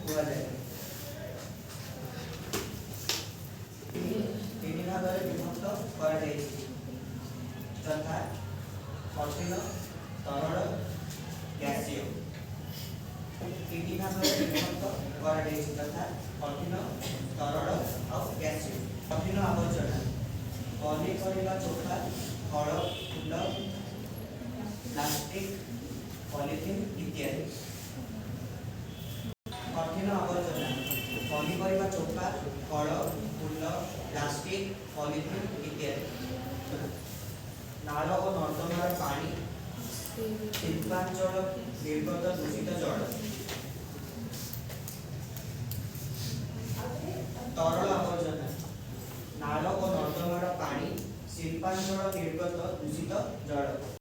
କୁହାଯାଏ। ତିନି ଭାଗରେ ବିଭକ୍ତ କରାଯାଇଛି, ଯଥା କଠିନ, ତରଳ, ଗ୍ୟାସୀୟ। ତିନି ଭାଗରେ ବିଭକ୍ତ କରାଯାଇଛି, ଯଥା କଠିନ, ତରଳ ଆଉ ଗ୍ୟାସୀୟ। କଠିନ ଆବର୍ଜନା ପନିପରିବା ଚୋପା, ଫଳ, ଫୁଲ, ପ୍ଲାଷ୍ଟିକ, ପଲିଥିନ୍ ଇତ୍ୟାଦି। कठिन आवर्जना पनीपरिया चोपा, फल, फूल, प्लास्टिक, पॉलीथिन इत्यादि। नाल और नर्दमार पानी, शिल्पांचल निर्गत दूषित जल। तरल आवर्जना नाल और नर्दमार पानी, शिल्पांचल निर्गत दूषित जल।